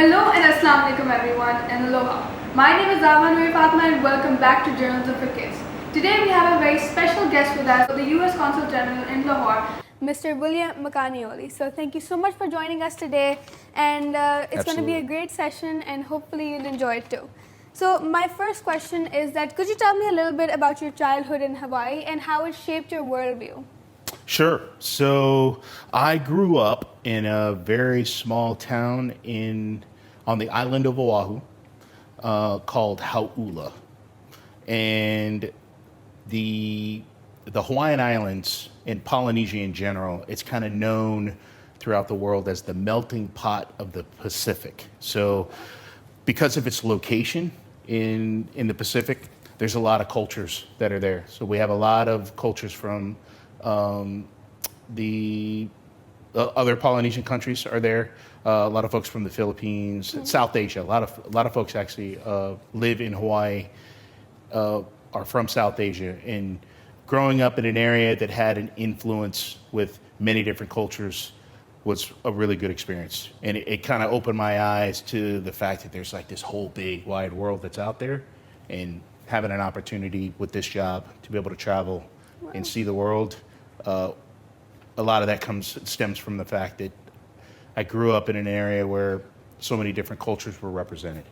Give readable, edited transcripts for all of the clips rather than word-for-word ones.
Hello and Assalamu alaikum everyone and aloha. My name is Avan Fatma and welcome back to Journalism for Kids. Today we have a very special guest with us, the U.S. Consul General in Lahore, Mr. William Makaneole. So thank you so much for joining us today, and it's going to be a great session and hopefully you'll enjoy it too. So my first question is that could you tell me a little bit about your childhood in Hawaii and how it shaped your worldview? Sure. So I grew up in a very small town on the island of Oahu called Hau'ula. And the Hawaiian Islands and Polynesia in general, it's kind of known throughout the world as the melting pot of the Pacific. So because of its location in the Pacific, there's a lot of cultures that are there. So we have a lot of cultures from the other Polynesian countries are there. A lot of folks from the Philippines, South Asia. A lot of folks actually live in Hawaii, are from South Asia. And growing up in an area that had an influence with many different cultures was a really good experience. And it kind of opened my eyes to the fact that there's like this whole big wide world that's out there, and having an opportunity with this job to be able to travel and see the world. A lot of that stems from the fact that I grew up in an area where so many different cultures were represented.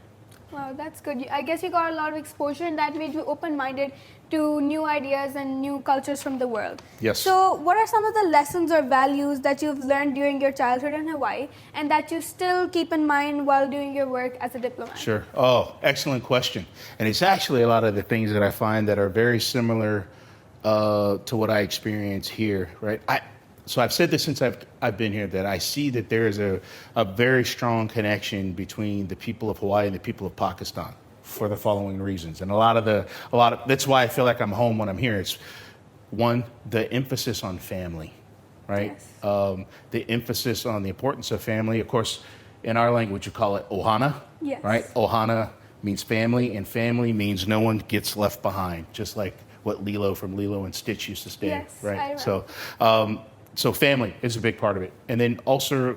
Wow, that's good. I guess you got a lot of exposure and that made you open-minded to new ideas and new cultures from the world. Yes. So what are some of the lessons or values that you've learned during your childhood in Hawaii and that you still keep in mind while doing your work as a diplomat? Sure. Oh, excellent question. And it's actually a lot of the things that I find that are very similar to what I experience here, right? So I've said this since I've been here, that I see that there is a very strong connection between the people of Hawaii and the people of Pakistan for the following reasons. And that's why I feel like I'm home when I'm here. It's one, the emphasis on family, right? Yes. The emphasis on the importance of family. Of course, in our language, you call it ohana, Yes. right? Ohana means family, and family means no one gets left behind, just like what Lilo from Lilo and Stitch used to say, Yes, right? So family is a big part of it, and then also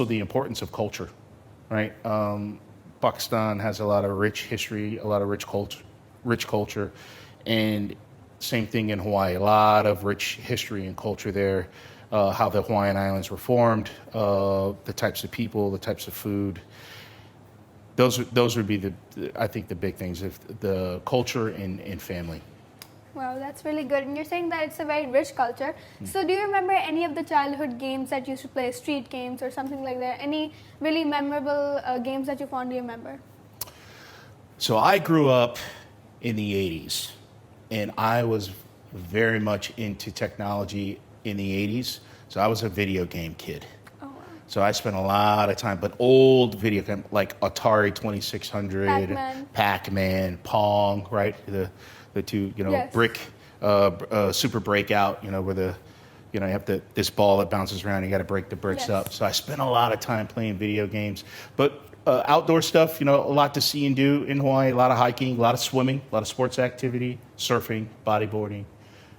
the importance of culture, right? Pakistan has a lot of rich history, a lot of rich culture, and same thing in Hawaii. A lot of rich history and culture there. How the Hawaiian Islands were formed, the types of people, the types of food. Those would be I think the big things: the culture and family. Wow, that's really good. And you're saying that it's a very rich culture. So do you remember any of the childhood games that you used to play, street games or something like that? Any really memorable games that you fondly remember? So I grew up in the 80s, and I was very much into technology in the 80s. So I was a video game kid. Oh, wow. So I spent a lot of time, but old video game like Atari 2600, Pac-Man, Pong, right? The two, Yes. brick, Super Breakout, where you have this ball that bounces around, you got to break the bricks Yes. up. So I spent a lot of time playing video games, but outdoor stuff, a lot to see and do in Hawaii, a lot of hiking, a lot of swimming, a lot of sports activity, surfing, bodyboarding.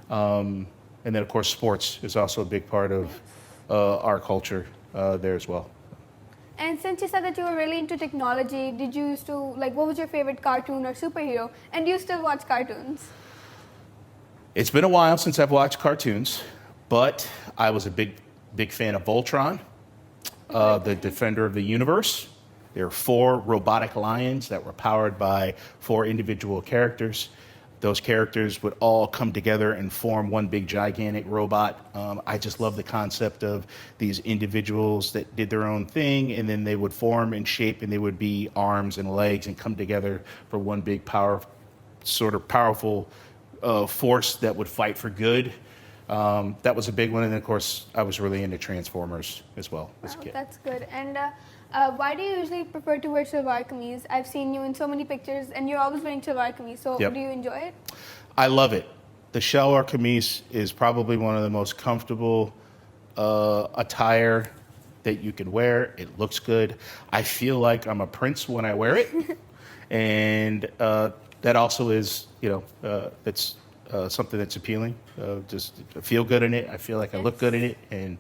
And then of course, sports is also a big part of our culture there as well. And since you said that you were really into technology, did you used to, what was your favorite cartoon or superhero? And do you still watch cartoons? It's been a while since I've watched cartoons, but I was a big fan of Voltron, the defender of the universe. There are 4 robotic lions that were powered by 4 individual characters. Those characters would all come together and form one big gigantic robot. I just love the concept of these individuals that did their own thing, and then they would form and shape, and they would be arms and legs and come together for one big powerful force that would fight for good. That was a big one, and of course, I was really into Transformers as well as a kid. That's good. And why do you usually prefer to wear shalwar kameez? I've seen you in so many pictures, and you're always wearing shalwar kameez. So Yep. do you enjoy it? I love it. The shalwar kameez is probably one of the most comfortable attire that you can wear. It looks good. I feel like I'm a prince when I wear it, and that also is, that's something that's appealing. Just feel good in it. I feel like I look good in it, and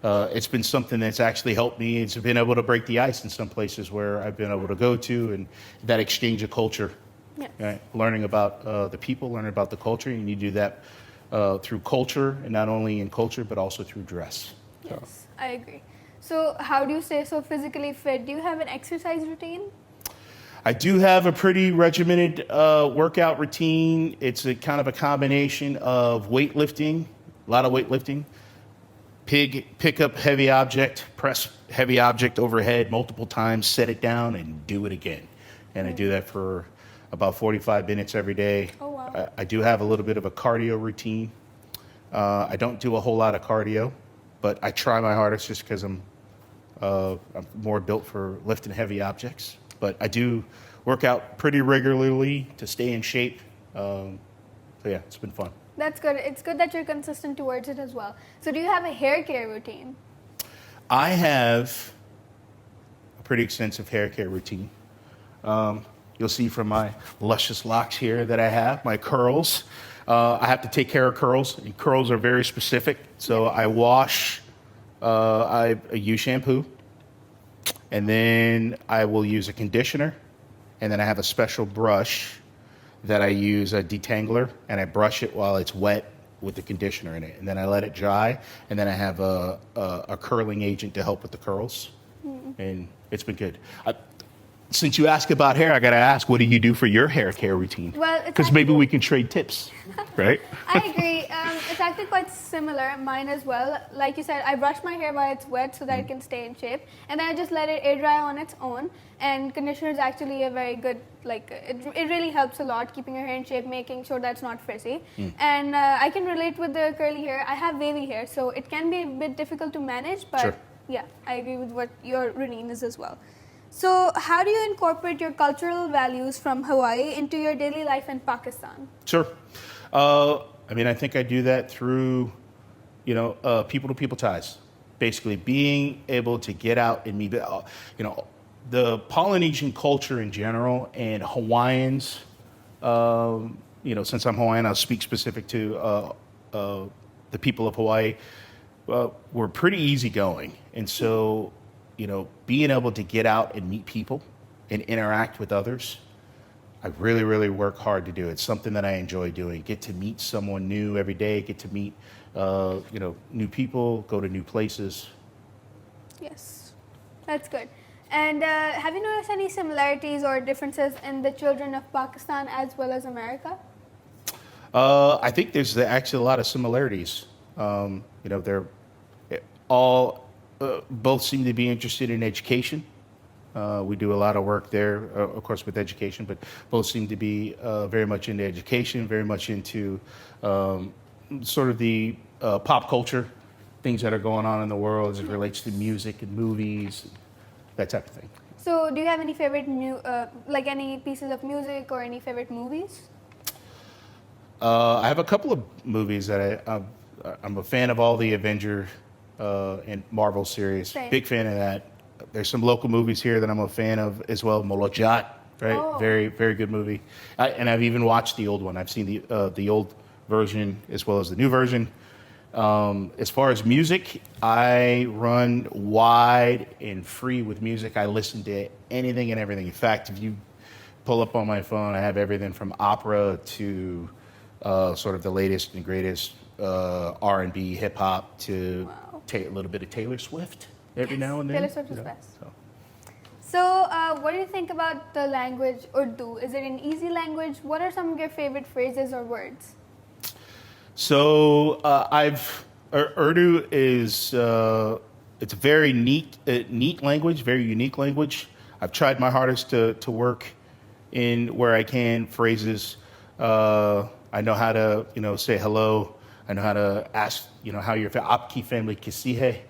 it's been something that's actually helped me. It's been able to break the ice in some places where I've been able to go to, and that exchange of culture, Yes. right? Learning about the people, learning about the culture, and you do that through culture, and not only in culture, but also through dress. So. Yes, I agree. So how do you stay so physically fit? Do you have an exercise routine? I do have a pretty regimented workout routine. It's a kind of a combination of weightlifting, a lot of weightlifting, pick up heavy object, press heavy object overhead multiple times, set it down, and do it again. And I do that for about 45 minutes every day. Oh, wow. I do have a little bit of a cardio routine. I don't do a whole lot of cardio, but I try my hardest just because I'm more built for lifting heavy objects. But I do work out pretty regularly to stay in shape. So yeah, it's been fun. That's good. It's good that you're consistent towards it as well. So do you have a hair care routine? I have a pretty extensive hair care routine. You'll see from my luscious locks here that I have, my curls. I have to take care of curls, and curls are very specific. So I wash, I use shampoo, and then I will use a conditioner, and then I have a special brush that I use, a detangler, and I brush it while it's wet with the conditioner in it. And then I let it dry, and then I have a curling agent to help with the curls. And it's been good. Since you asked about hair, I got to ask, what do you do for your hair care routine? Well, because maybe we can trade tips, right? I agree. It's actually quite similar, mine as well. Like you said, I brush my hair while it's wet so that it can stay in shape. And then I just let it air dry on its own. And conditioner is actually a very good, it really helps a lot, keeping your hair in shape, making sure that's not frizzy. And I can relate with the curly hair. I have wavy hair, so it can be a bit difficult to manage. But Sure. yeah, I agree with what your routine is as well. So how do you incorporate your cultural values from Hawaii into your daily life in Pakistan? Sure. I think I do that through, people-to-people ties. Basically, being able to get out and meet, the Polynesian culture in general and Hawaiians, since I'm Hawaiian, I'll speak specific to the people of Hawaii. We're pretty easygoing. And so, being able to get out and meet people and interact with others, I really, really work hard to do. It's something that I enjoy doing. Get to meet someone new every day, get to meet, new people, go to new places. Yes, that's good. And have you noticed any similarities or differences in the children of Pakistan as well as America? I think there's actually a lot of similarities. They're all, both seem to be interested in education. We do a lot of work there, of course, with education, but both seem to be very much into education, very much into sort of the pop culture, things that are going on in the world as it relates to music and movies, that type of thing. So do you have any favorite, any pieces of music or any favorite movies? I have a couple of movies that I'm a fan of all the Avenger and Marvel series. Same. Big fan of that. There's some local movies here that I'm a fan of as well. Molojat, right? Oh. Very, very good movie. And I've even watched the old one. I've seen the old version as well as the new version. As far as music, I run wide and free with music. I listen to anything and everything. In fact, if you pull up on my phone, I have everything from opera to sort of the latest and greatest R&B, hip hop to Wow. a little bit of Taylor Swift every now and then. Taylor Swift is best. So what do you think about the language Urdu? Is it an easy language? What are some of your favorite phrases or words? So Urdu is it's a very neat language, very unique language. I've tried my hardest to work in where I can phrases. I know how to say hello. I know how to ask how your Aapki family kisi hai.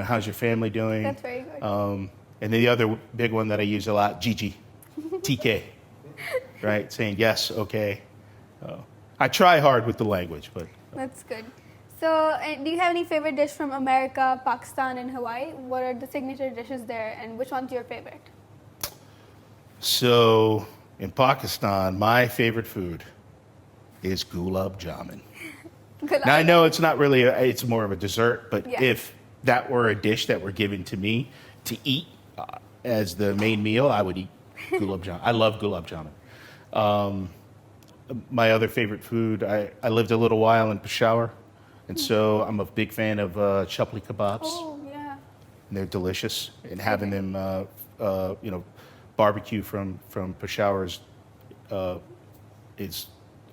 How's your family doing? That's very good. And then the other big one that I use a lot, Gigi, TK, right? Saying yes, okay. I try hard with the language, but. That's good. So do you have any favorite dish from America, Pakistan, and Hawaii? What are the signature dishes there, and which one's your favorite? So in Pakistan, my favorite food is gulab jamun. Now I know it's not really, it's more of a dessert, but Yeah. if that were a dish that were given to me to eat as the main meal, I would eat gulab jamun. I love gulab jamun. My other favorite food, I lived a little while in Peshawar, and so I'm a big fan of chapli kebabs. Oh, yeah. And they're delicious, and having them, barbecue from Peshawar is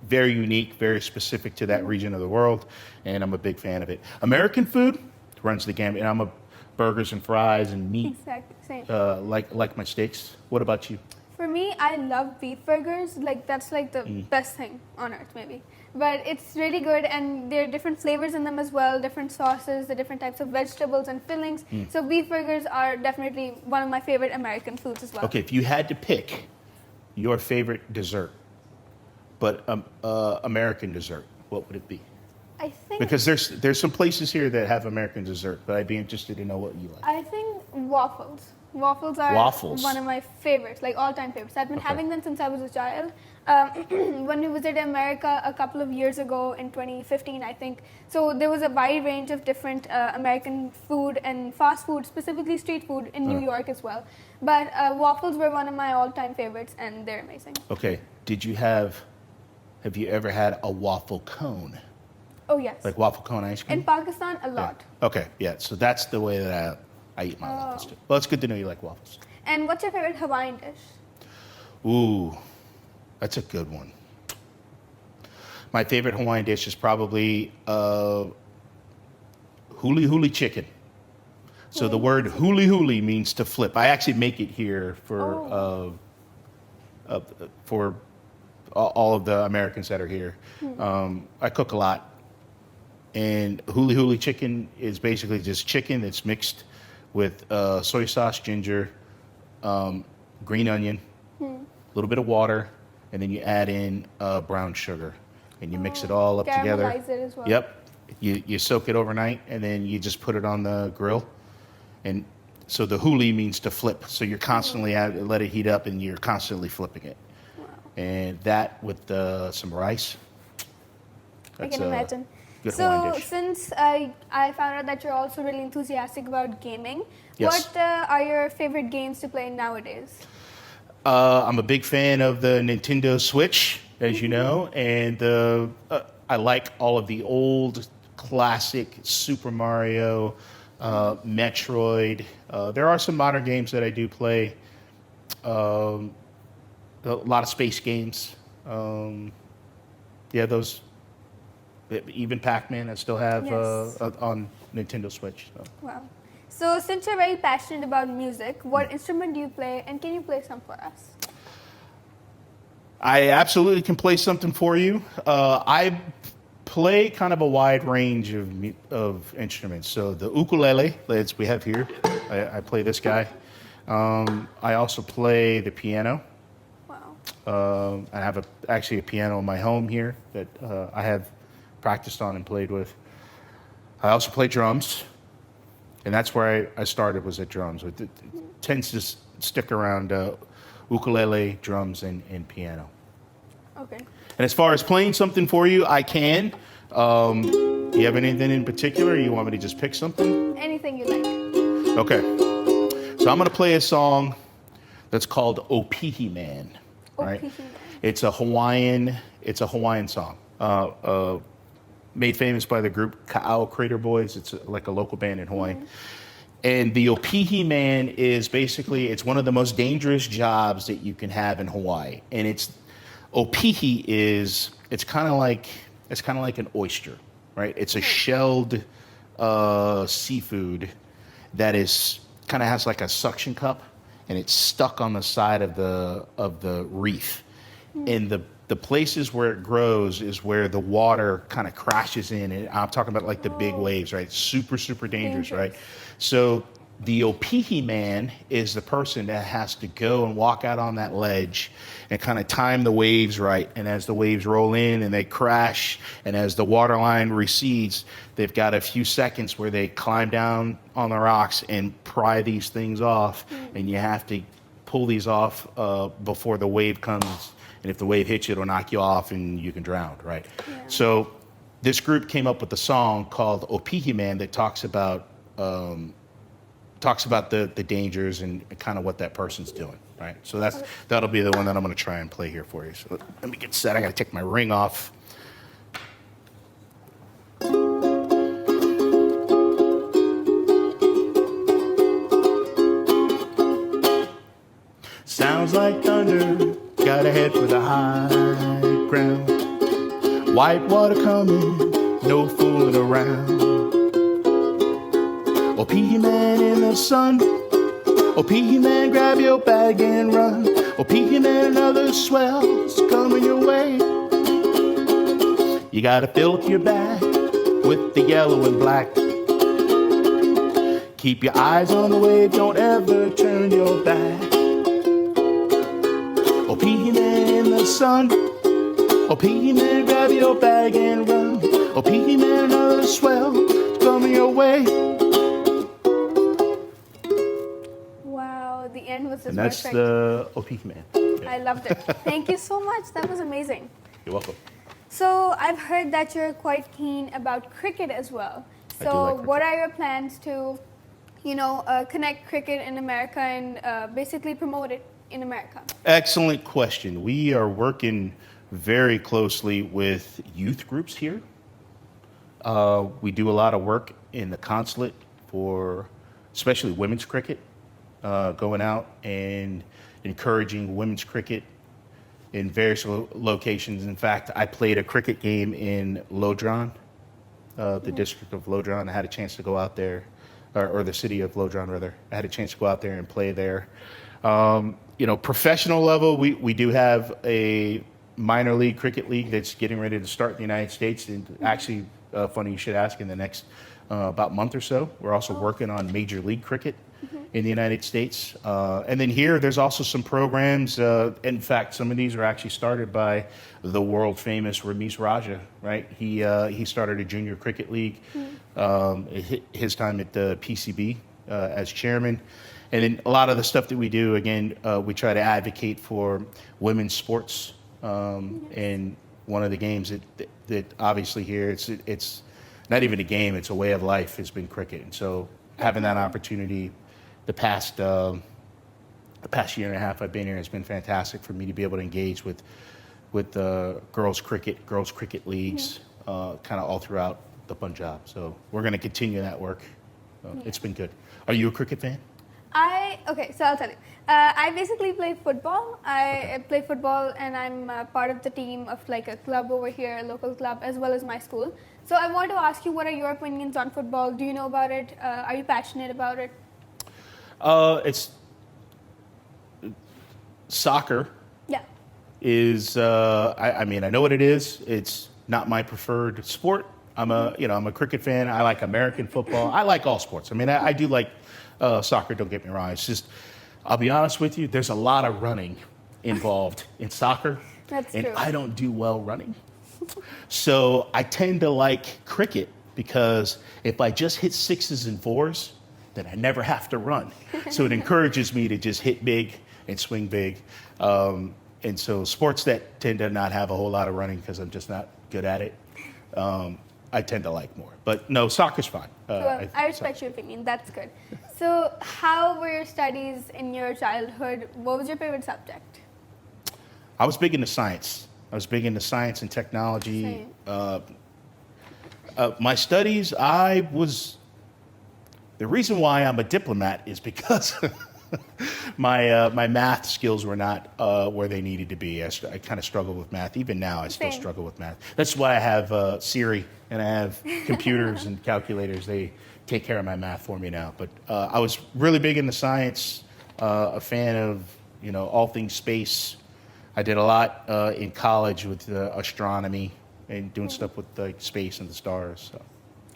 very unique, very specific to that region of the world, and I'm a big fan of it. American food runs the gamut, and I'm a burgers and fries and meat. Exactly, same. Like my steaks. What about you? For me, I love beef burgers. Like, that's like the best thing on earth, maybe. But it's really good, and there are different flavors in them as well, different sauces, the different types of vegetables and fillings. So beef burgers are definitely one of my favorite American foods as well. Okay, if you had to pick your favorite dessert, but American dessert, what would it be? I think Because there's some places here that have American dessert, but I'd be interested to know what you like. I think waffles. Waffles are one of my favorites, like all-time favorites. I've been having them since I was a child. When we visited America a couple of years ago in 2015, I think, so there was a wide range of different American food and fast food, specifically street food in New York as well. But waffles were one of my all-time favorites, and they're amazing. Okay, have you ever had a waffle cone? Oh, yes. Like waffle cone ice cream? In Pakistan, a lot. Okay, yeah, so that's the way that I eat my waffles too. Well, it's good to know you like waffles. And what's your favorite Hawaiian dish? Ooh, that's a good one. My favorite Hawaiian dish is probably huli huli chicken. So the word huli huli means to flip. I actually make it here for all of the Americans that are here. I cook a lot. And huli huli chicken is basically just chicken that's mixed with soy sauce, ginger, green onion, a little bit of water, and then you add in brown sugar, and you mix it all up together. Caramelize it as well. Yep. You soak it overnight, and then you just put it on the grill. And so the huli means to flip. So you're constantly let it heat up, and you're constantly flipping it. Wow. And that with some rice. I can imagine. Good Hawaiian So dish. since I found out that you're also really enthusiastic about gaming, Yes. what are your favorite games to play nowadays? I'm a big fan of the Nintendo Switch, as you know, and I like all of the old classic Super Mario, Metroid. There are some modern games that I do play. A lot of space games. Those. Even Pac-Man I still have Yes. on Nintendo Switch. So. Wow. So since you're very passionate about music, what instrument do you play, and can you play some for us? I absolutely can play something for you. I play kind of a wide range of instruments. So the ukulele that we have here, I play this guy. I also play the piano. Wow. I have actually a piano in my home here that I have practiced on and played with. I also play drums, and that's where I started, was at drums. It tends to stick around ukulele, drums, and piano. Okay. And as far as playing something for you, I can. Do you have anything in particular, or you want me to just pick something? Anything you like. Okay. So I'm going to play a song that's called Opihi Man. Right? Opihi Man. It's a Hawaiian song. Made famous by the group Ka'au Crater Boys. It's like a local band in Hawaii. And the Opihi Man is basically, it's one of the most dangerous jobs that you can have in Hawaii. And Opihi is, it's kind of like an oyster, right? It's a shelled seafood that kind of has like a suction cup, and it's stuck on the side of the reef. And the places where it grows is where the water kind of crashes in, and I'm talking about like the big waves, right? Super, super dangerous, right? So the Opihi Man is the person that has to go and walk out on that ledge and kind of time the waves right. And as the waves roll in and they crash, and as the water line recedes, they've got a few seconds where they climb down on the rocks and pry these things off. And you have to pull these off before the wave comes. And if the wave hits you, it'll knock you off and you can drown, right? Yeah. So this group came up with a song called Opihi Man that talks about talks about the dangers and kind of what that person's doing, right? So that'll be the one that I'm going to try and play here for you. So let me get set. I got to take my ring off. Sounds like thunder, gotta head for the high ground. White water coming, no fooling around. Oh, P-Man in the sun. Oh, P-Man, grab your bag and run. Oh, P-Man, another swell's coming your way. You gotta fill up your bag with the yellow and black. Keep your eyes on the wave, don't ever turn your back. Oh, P-Man in the sun. Oh, P-Man, grab your bag and run. Oh, P-Man, another swell coming your way. Wow, the end was just And that's perfect. the P-Man. Yeah. I loved it. Thank you so much. That was amazing. You're welcome. So I've heard that you're quite keen about cricket as well. I do So like cricket. what are your plans to, connect cricket in America and basically promote it in America? Excellent question. We are working very closely with youth groups here. We do a lot of work in the consulate for especially women's cricket, going out and encouraging women's cricket in various locations. In fact, I played a cricket game in Lodron, the district of Lodron. I had a chance to go out there, or the city of Lodron, rather. I had a chance to go out there and play there. Professional level, we do have a minor league cricket league that's getting ready to start in the United States. And actually, funny you should ask, in the next about month or so. We're also working on major league cricket in the United States. And then here, there's also some programs. In fact, some of these are actually started by the world famous Ramesh Raja, right? He started a junior cricket league, his time at the PCB as chairman. And then a lot of the stuff that we do, again, we try to advocate for women's sports. And one of the games that obviously here, it's not even a game, it's a way of life, has been cricket. And so having that opportunity the past year and a half I've been here has been fantastic for me to be able to engage with girls cricket leagues, kind of all throughout the Punjab. So we're going to continue that work. It's been good. Are you a cricket fan? So I'll tell you. I basically play football. I play football and I'm part of the team of like a club over here, a local club, as well as my school. So I want to ask you, what are your opinions on football? Do you know about it? Are you passionate about it? It's soccer. Yeah. I know what it is. It's not my preferred sport. I'm a cricket fan. I like American football. I like all sports. I do like soccer, don't get me wrong. It's just, I'll be honest with you, there's a lot of running involved in soccer. That's and true. I don't do well running. So I tend to like cricket because if I just hit sixes and fours, then I never have to run. So it encourages me to just hit big and swing big. And so sports that tend to not have a whole lot of running because I'm just not good at it, I tend to like more. But no, soccer's fine. I respect your opinion. That's good. So how were your studies in your childhood? What was your favorite subject? I was big into science. And technology. Same. My studies, the reason why I'm a diplomat is because my math skills were not where they needed to be. I kind of struggled with math. Even now, I still Same. struggle with math. That's why I have Siri and I have computers and calculators. They take care of my math for me now. But I was really big into science, a fan of all things space. I did a lot in college with astronomy and doing stuff with space and the stars. So.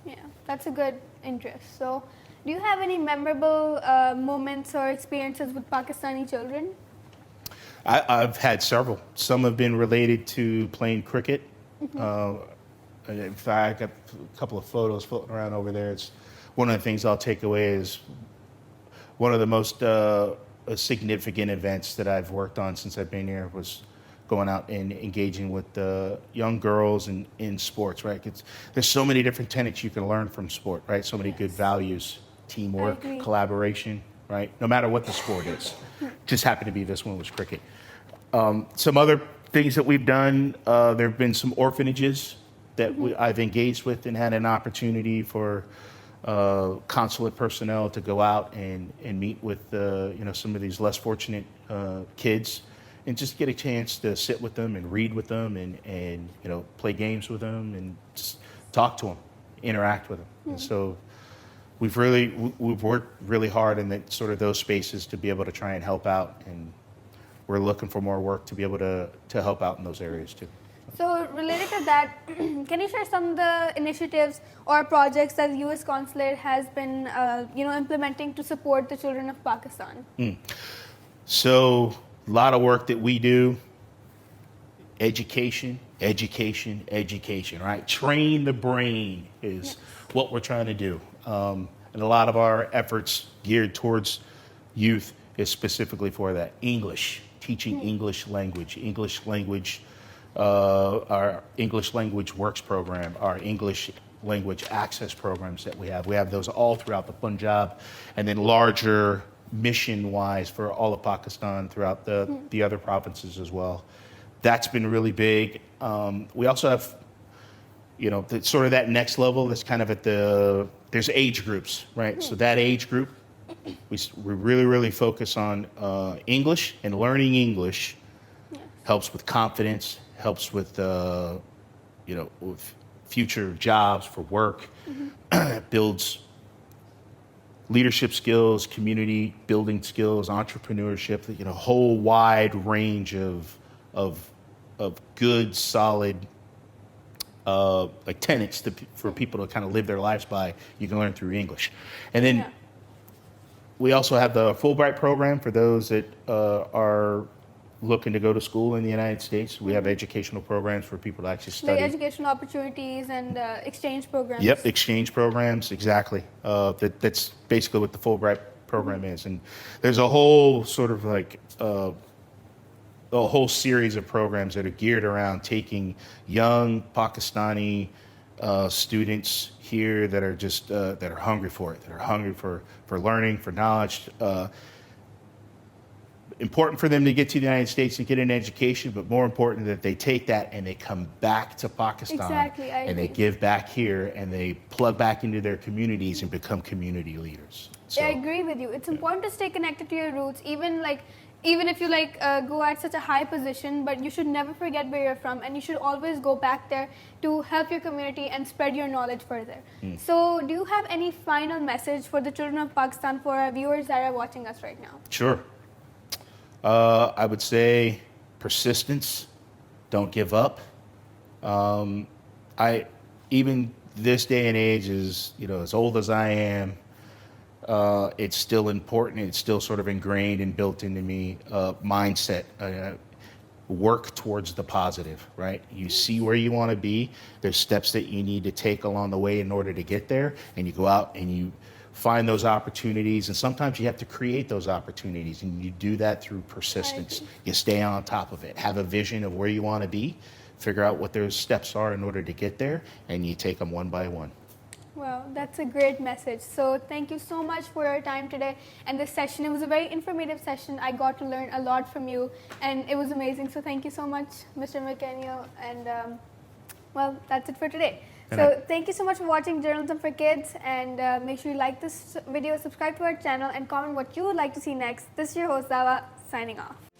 Yeah, that's a good interest. So do you have any memorable moments or experiences with Pakistani children? I've had several. Some have been related to playing cricket. In fact, I got a couple of photos floating around over there. It's one of the things I'll take away is one of the most significant events that I've worked on since I've been here was going out and engaging with young girls in sports, right? There's so many different tenets you can learn from sport, right? So many good values teamwork, agree. collaboration, right? No matter what the sport is. Just happened to be this one was cricket. Some other things that we've done, there have been some orphanages that I've engaged with and had an opportunity for consulate personnel to go out and meet with some of these less fortunate kids and just get a chance to sit with them and read with them and play games with them and just talk to them, interact with them. And so we've worked really hard in those spaces to be able to try and help out, and we're looking for more work to be able to help out in those areas too. So related to that, can you share some of the initiatives or projects that the U.S. Consulate has been, implementing to support the children of Pakistan? So a lot of work that we do, education, right? Train the brain is what we're trying to do. And a lot of our efforts geared towards youth is specifically for that. English, teaching English language, our English language works program, our English language access programs that we have. We have those all throughout the Punjab, and then larger mission-wise for all of Pakistan throughout the other provinces as well. That's been really big. We also have, sort of that next level that's kind of there's age groups, right? So that age group, we really, really focus on English, and learning English helps with confidence, helps with, with future jobs for work, builds leadership skills, community building skills, entrepreneurship, a whole wide range of good, solid tenets for people to kind of live their lives by. You can learn through English. And then we also have the Fulbright program for those that are looking to go to school in the United States. We have educational programs for people to actually study. Like educational opportunities and exchange programs. Yep, exchange programs, exactly. That's basically what the Fulbright program is. And there's a whole sort of a whole series of programs that are geared around taking young Pakistani students here that are just that are hungry for it, that are hungry for learning, for knowledge. Important for them to get to the United States and get an education, but more important that they take that and they come back to Pakistan. Exactly, I and they agree. give back here and they plug back into their communities and become community leaders. So, I agree with you. It's important to stay connected to your roots, even if you go at such a high position, but you should never forget where you're from, and you should always go back there to help your community and spread your knowledge further. So do you have any final message for the children of Pakistan, for our viewers that are watching us right now? Sure. I would say persistence. Don't give up. Even this day and age, as as old as I am, it's still important. It's still sort of ingrained and built into me. Mindset. Work towards the positive. Right. You see where you want to be. There's steps that you need to take along the way in order to get there, and you go out and you find those opportunities, and sometimes you have to create those opportunities, and you do that through persistence. You stay on top of it, have a vision of where you want to be, figure out what those steps are in order to get there, and you take them one by one. Well, that's a great message. So thank you so much for your time today and this session. It was a very informative session. I got to learn a lot from you, and it was amazing. So thank you so much, Mr. Makaneole, and that's it for today. So thank you so much for watching Journalism for Kids, and make sure you like this video, subscribe to our channel, and comment what you would like to see next. This is your host, Zava, signing off.